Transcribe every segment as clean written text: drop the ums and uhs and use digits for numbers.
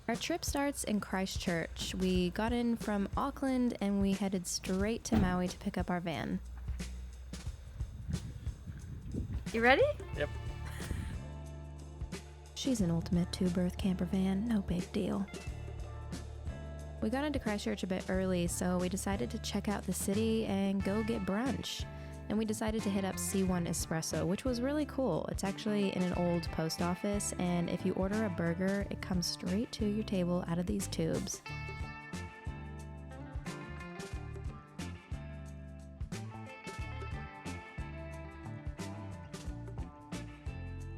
Our trip starts in Christchurch. We got in from Auckland and we headed straight to Maui to pick up our van. You ready? Yep. She's an ultimate two-berth camper van, no big deal. We got into Christchurch a bit early, so we decided to check out the city and go get brunch. And we decided to hit up C1 Espresso, which was really cool. It's actually in an old post office, and if you order a burger, it comes straight to your table out of these tubes.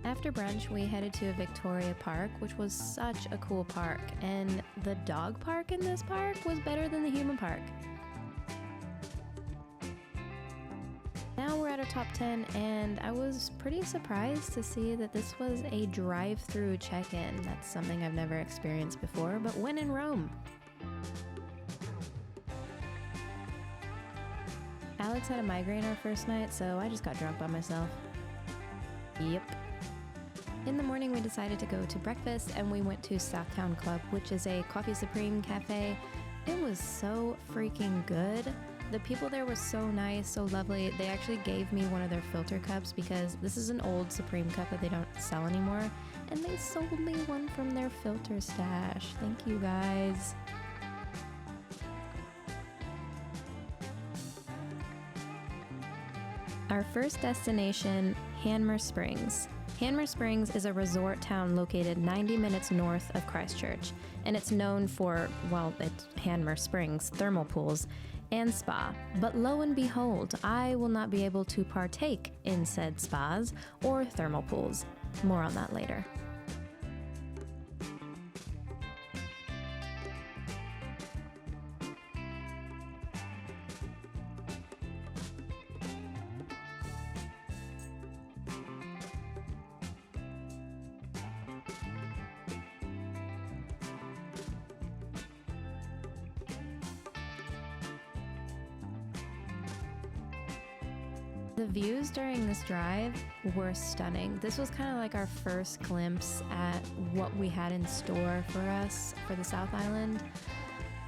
After brunch, we headed to Victoria Park, which was such a cool park, and the dog park in this park was better than the human park. Now we're at our top 10, and I was pretty surprised to see that this was a drive-through check-in. That's something I've never experienced before, but when in Rome. Alex had a migraine our first night, so I just got drunk by myself. Yep. In the morning, we decided to go to breakfast, and we went to Southtown Club, which is a Coffee Supreme cafe. It was so freaking good. The people there were so nice, so lovely. They actually gave me one of their filter cups because this is an old Supreme cup that they don't sell anymore. And they sold me one from their filter stash. Thank you, guys. Our first destination, Hanmer Springs. Hanmer Springs is a resort town located 90 minutes north of Christchurch, and it's known for, well, it's Hanmer Springs thermal pools and spa. But lo and behold, I will not be able to partake in said spas or thermal pools. More on that later. The views during this drive were stunning. This was kind of like our first glimpse at what we had in store for us for the South Island.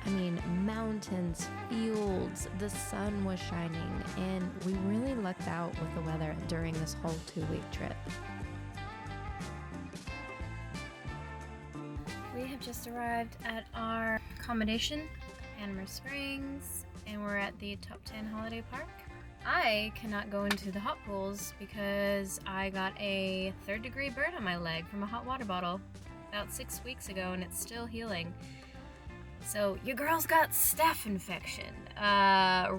I mean, mountains, fields, the sun was shining, and we really lucked out with the weather during this whole 2-week trip. We have just arrived at our accommodation, Hanmer Springs, and we're at the Top 10 Holiday Park. I cannot go into the hot pools because I got a 3rd-degree burn on my leg from a hot water bottle about 6 weeks ago, and it's still healing. So your girl's got staph infection.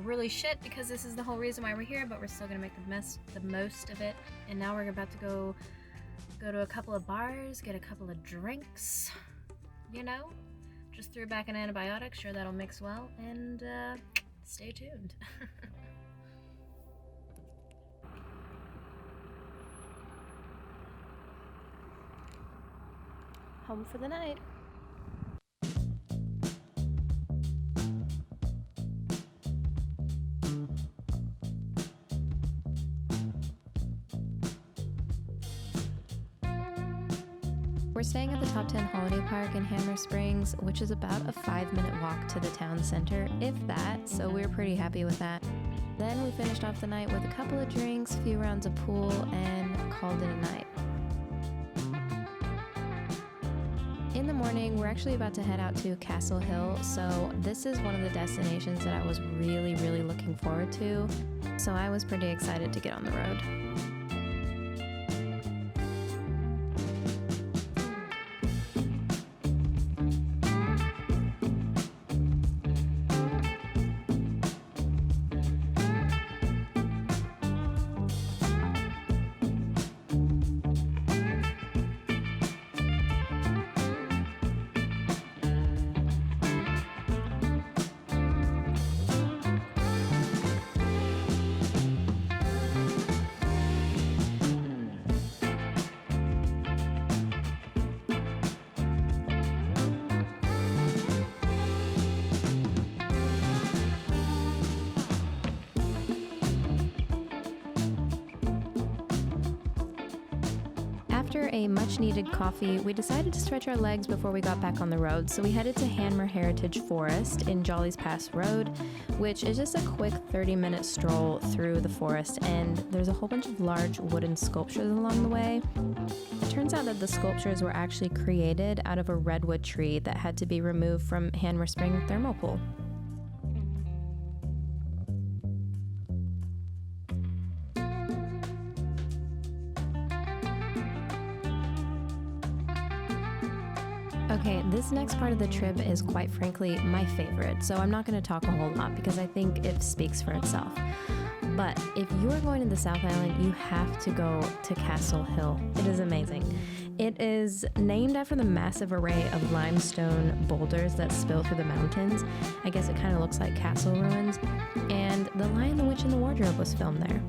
Really shit, because this is the whole reason why we're here, but we're still gonna make the most of it. And now we're about to go to a couple of bars, get a couple of drinks. You know, just threw back an antibiotic. Sure, that'll mix well, and stay tuned. Home for the night. We're staying at the Top 10 Holiday Park in Hanmer Springs, which is about a 5-minute walk to the town center, if that, so we're pretty happy with that. Then we finished off the night with a couple of drinks, a few rounds of pool, and called it a night. In the morning, we're actually about to head out to Castle Hill, so this is one of the destinations that I was really, really looking forward to, so I was pretty excited to get on the road. After a much-needed coffee, we decided to stretch our legs before we got back on the road, so we headed to Hanmer Heritage Forest in Jolly's Pass Road, which is just a quick 30-minute stroll through the forest, and there's a whole bunch of large wooden sculptures along the way. It turns out that the sculptures were actually created out of a redwood tree that had to be removed from Hanmer Springs thermal pool. Okay, this next part of the trip is quite frankly my favorite, so I'm not going to talk a whole lot because I think it speaks for itself. But if you are going to the South Island, you have to go to Castle Hill. It is amazing. It is named after the massive array of limestone boulders that spill through the mountains. I guess it kind of looks like castle ruins. And The Lion, the Witch, and the Wardrobe was filmed there.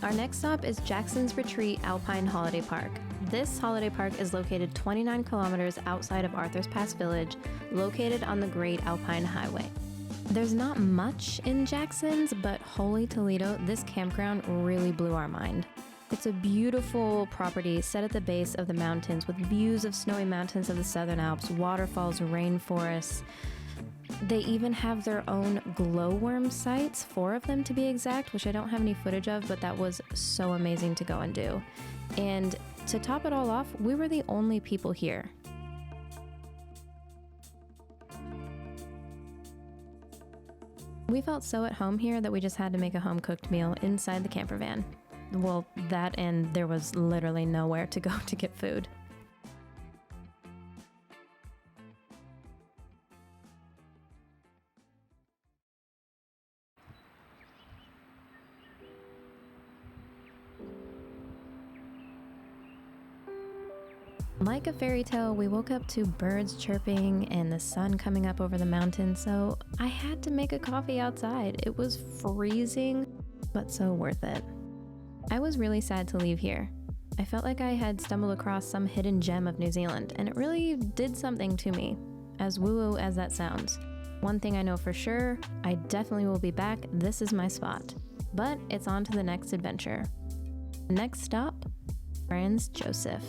Our next stop is Jackson's Retreat Alpine Holiday Park. This holiday park is located 29 kilometers outside of Arthur's Pass Village, located on the Great Alpine Highway. There's not much in Jackson's, but holy Toledo, this campground really blew our mind. It's a beautiful property set at the base of the mountains with views of snowy mountains of the Southern Alps, waterfalls, rainforests. They even have their own glowworm sites, 4 of them to be exact, which I don't have any footage of, but that was so amazing to go and do. And to top it all off, we were the only people here. We felt so at home here that we just had to make a home-cooked meal inside the camper van. Well, that and there was literally nowhere to go to get food. Like a fairy tale, we woke up to birds chirping and the sun coming up over the mountain, so I had to make a coffee outside. It was freezing, but so worth it. I was really sad to leave here. I felt like I had stumbled across some hidden gem of New Zealand, and it really did something to me, as woo-woo as that sounds. One thing I know for sure, I definitely will be back. This is my spot. But it's on to the next adventure. Next stop, Franz Joseph.